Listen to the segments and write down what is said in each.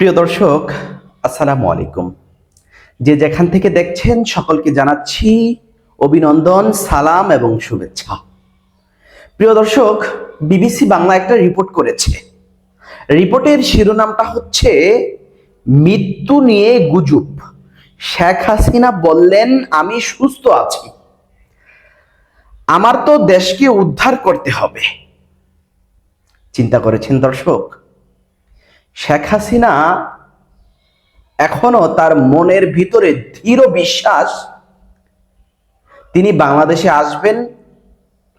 প্রিয় দর্শক, আসসালামু আলাইকুম। যে যেখান থেকে দেখছেন সকলকে জানাচ্ছি অভিনন্দন, সালাম এবং শুভেচ্ছা। প্রিয় দর্শক, বিবিসি বাংলা একটা রিপোর্ট করেছে। রিপোর্টের শিরোনামটা হচ্ছে মৃত্যু নিয়ে গুজব। শেখ হাসিনা বললেন, আমি সুস্থ আছি, আমার তো দেশকে উদ্ধার করতে হবে। চিন্তা করেছেন দর্শক? শেখ হাসিনা এখনো তার মনের ভিতরে দৃঢ় বিশ্বাস তিনি বাংলাদেশে আসবেন,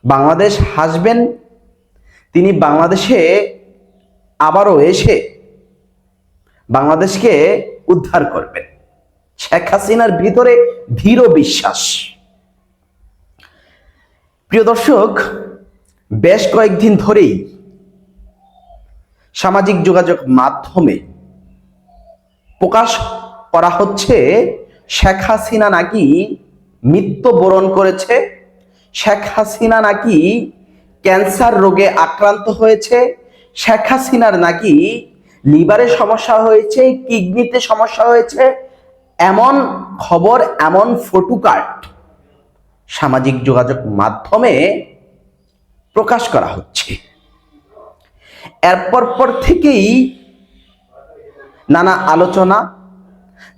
বাংলাদেশ হাসবেন, তিনি বাংলাদেশে আবারও এসে বাংলাদেশকে উদ্ধার করবেন। শেখ হাসিনার ভিতরে দৃঢ় বিশ্বাস। প্রিয় দর্শক, বেশ কয়েকদিন ধরেই সামাজিক যোগাযোগ মাধ্যমে প্রকাশ করা হচ্ছে শেখ হাসিনা নাকি মৃত্যুবরণ করেছে, শেখ হাসিনা নাকি ক্যান্সার রোগে আক্রান্ত হয়েছে, শেখ হাসিনার নাকি লিভারে সমস্যা হয়েছে, কিডনিতে সমস্যা হয়েছে, এমন খবর, এমন ফটোকার্ড সামাজিক যোগাযোগ মাধ্যমে প্রকাশ করা হচ্ছে। এরপর থেকেই নানা আলোচনা,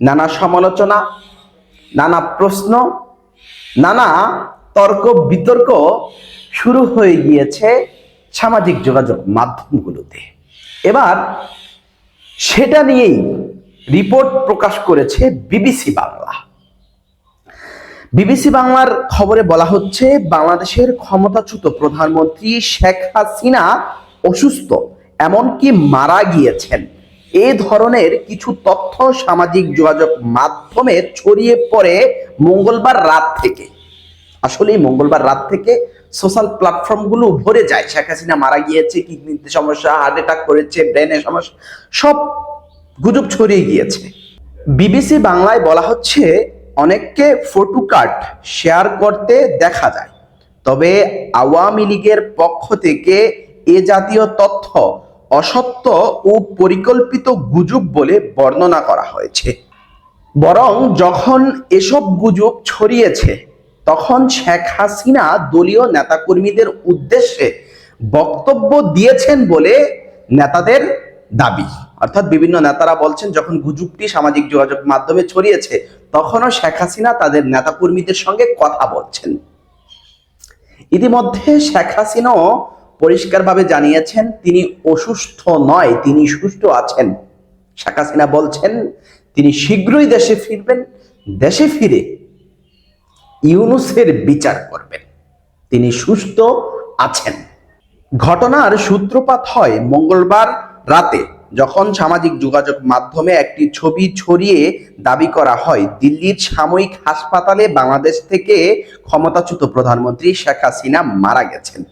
নানা সমালোচনা, নানা প্রশ্ন, নানা তর্ক বিতর্ক শুরু হয়ে গিয়েছে সামাজিক যোগাযোগ মাধ্যমগুলোতে। এবার সেটা নিয়েই রিপোর্ট প্রকাশ করেছে বিবিসি বাংলা। বিবিসি বাংলার খবরে বলা হচ্ছে, বাংলাদেশের ক্ষমতাচ্যুত প্রধানমন্ত্রী শেখ হাসিনা অসুস্থ, এমনকি মারা গিয়েছেন, এ ধরনের কিছু তথ্য সামাজিক যোগাযোগ মাধ্যমে ছড়িয়ে পড়ে মঙ্গলবার রাত থেকে। আসলে মঙ্গলবার রাত থেকে সোশ্যাল প্ল্যাটফর্মগুলো ভরে যায়। শেখ হাসিনা মারা গিয়েছে, কিডনিতে সমস্যা, হার্ট অ্যাটাক করেছে, ব্রেনে সমস্যা, সব গুজব ছড়িয়ে গিয়েছে। বিবিসি বাংলায় বলা হচ্ছে, অনেককে ফটো কার্ড শেয়ার করতে দেখা যায়, তবে আওয়ামী লীগের পক্ষ থেকে এ জাতীয় তথ্য অসত্য ও পরিকল্পিত গুজব বলে বর্ণনা করা হয়েছে। বরং যখন এসব গুজব ছড়িয়েছে তখন শেখ হাসিনা দলীয় নেতাকর্মীদের উদ্দেশ্যে বক্তব্য দিয়েছেন বলে নেতাদের দাবি। অর্থাৎ বিভিন্ন নেতারা বলছেন, যখন গুজবটি সামাজিক যোগাযোগ মাধ্যমে ছড়িয়েছে তখনও শেখ হাসিনা তাদের নেতাকর্মীদের সঙ্গে কথা বলছেন। ইতিমধ্যে শেখ হাসিনাও পরিষ্কারভাবে জানিয়েছেন তিনি অসুস্থ নয়, তিনি সুস্থ আছেন। শেখ হাসিনা বলছেন তিনি শীঘ্রই দেশে ফিরবেন, দেশে ফিরে ইউনূসের বিচার করবেন, তিনি সুস্থ আছেন। ঘটনার সূত্রপাত হয় মঙ্গলবার রাতে, যখন সামাজিক যোগাযোগ মাধ্যমে একটি ছবি ছড়িয়ে দাবি করা হয় দিল্লির সাময়িক হাসপাতালে বাংলাদেশ থেকে ক্ষমতাচ্যুত প্রধানমন্ত্রী শেখ হাসিনা মারা গেছেন।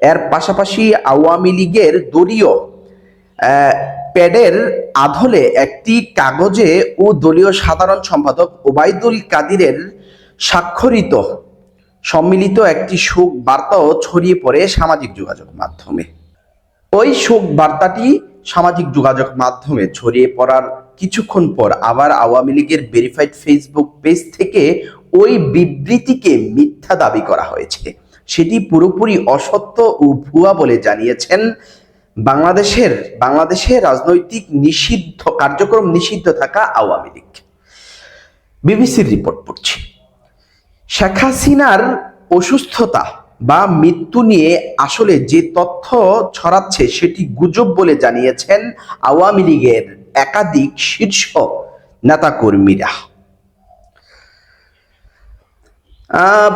এর পাশাপাশি আওয়ামী লীগের দলীয় প্যাডের আদলে একটি কাগজে ও দলীয় সাধারণ সম্পাদক ওবায়দুল কাদিরের স্বাক্ষরিত সম্মিলিত একটি শোক বার্তাও ছড়িয়ে পড়ে সামাজিক যোগাযোগ মাধ্যমে। ওই শোক বার্তাটি সামাজিক যোগাযোগ মাধ্যমে ছড়িয়ে পড়ার কিছুক্ষণ পর আবার আওয়ামী লীগের ভেরিফাইড ফেসবুক পেজ থেকে ওই বিবৃতিকে মিথ্যা দাবি করা হয়েছে, সেটি পুরোপুরি অসত্য ও ভুয়া বলে জানিয়েছেন বাংলাদেশে রাজনৈতিক নিষিদ্ধ কার্যক্রম নিষিদ্ধ থাকা আওয়ামী লীগ। বিবিসির রিপোর্ট পড়ছি। শেখ হাসিনার অসুস্থতা বা মৃত্যু নিয়ে আসলে যে তথ্য ছড়াচ্ছে সেটি গুজব বলে জানিয়েছেন আওয়ামী লীগের একাধিক শীর্ষ নেতাকর্মীরা।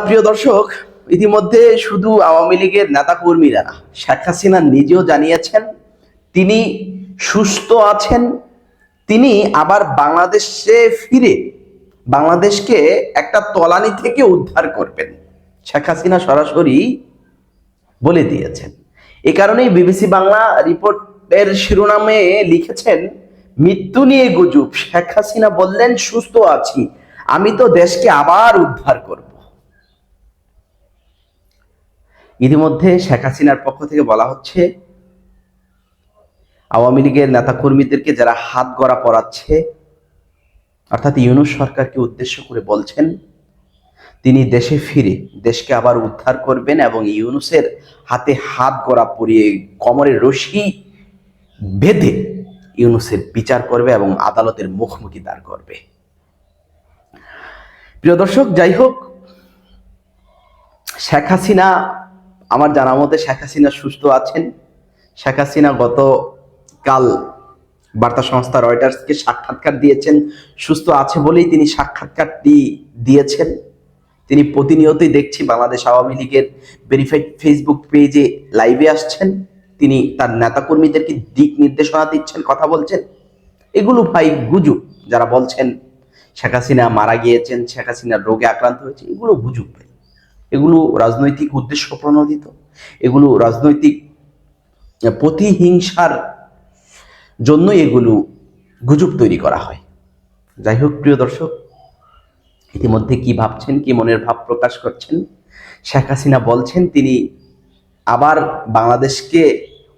প্রিয় দর্শক, ইতিমধ্যে শুধু আওয়ামী লীগের নেতাকর্মীরা না, শেখ হাসিনা নিজেও জানিয়েছেন তিনি সুস্থ আছেন, তিনি আবার বাংলাদেশে ফিরে বাংলাদেশকে একটা তলানি থেকে উদ্ধার করবেন। শেখ হাসিনা সরাসরি বলে দিয়েছেন। এ কারণেই বিবিসি বাংলা রিপোর্টের শিরোনামে লিখেছেন, মৃত্যু নিয়ে গুজব, শেখ হাসিনা বললেন সুস্থ আছি, আমি তো দেশকে আবার উদ্ধার করব। ইতিমধ্যে শেখ হাসিনার পক্ষ থেকে বলা হচ্ছে, আওয়ামী লীগের নেতাকর্মীদেরকে যারা হাত গড়া পড়াচ্ছে, অর্থাৎ ইউনূস সরকারকে উদ্দেশ্য করে বলছেন তিনি দেশে ফিরে দেশকে আবার উদ্ধার করবেন এবং ইউনূসের হাতে হাত গড়া পরিয়ে কোমরে রশি বেঁধে ইউনূসের বিচার করবে এবং আদালতের মুখোমুখি দাঁড় করবে। প্রিয় দর্শক, যাই হোক, শেখ হাসিনা, আমার জানা মতে শেখ হাসিনা সুস্থ আছেন। শেখ হাসিনা গতকাল বার্তা সংস্থা রয়টার্সকে সাক্ষাৎকার দিয়েছেন। সুস্থ আছে বলেই তিনি সাক্ষাৎকারটি দিয়েছেন। তিনি প্রতিনিয়তই দেখছি বাংলাদেশ আওয়ামী লীগের ভেরিফাইড ফেসবুক পেজে লাইভে আসছেন। তিনি তার নেতাকর্মীদেরকে দিক নির্দেশনা দিচ্ছেন, কথা বলছেন। এগুলো ভাই গুজব। যারা বলছেন শেখ হাসিনা মারা গিয়েছেন, শেখ হাসিনার রোগে আক্রান্ত হয়েছে, এগুলো গুজব ভাই। এগুলো রাজনৈতিক উদ্দেশ্য প্রণোদিত, এগুলো রাজনৈতিক প্রতিহিংসার জন্য এগুলো গুজব তৈরি করা হয়। যাই হোক প্রিয় দর্শক, ইতিমধ্যে কি ভাবছেন, কি মনের ভাব প্রকাশ করছেন? শেখ হাসিনা বলছেন তিনি আবার বাংলাদেশকে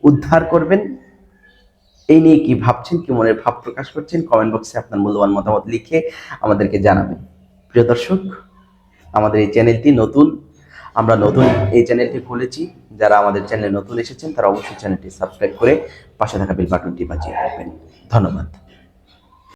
উদ্ধার করবেন। এই নিয়ে কি ভাবছেন, কি মনের ভাব প্রকাশ করছেন? কমেন্ট বক্সে আপনার মূল্যবান মতামত লিখে আমাদেরকে জানাবেন। প্রিয় দর্শক, আমাদের এই চ্যানেলটি নতুন, আমরা নতুন এই চ্যানেলটি খুলেছি। যারা আমাদের চ্যানেলে নতুন এসেছেন তারা অবশ্যই চ্যানেলটি সাবস্ক্রাইব করে পাশে থাকা বেল বাটনটি বাজিয়ে রাখবেন। ধন্যবাদ।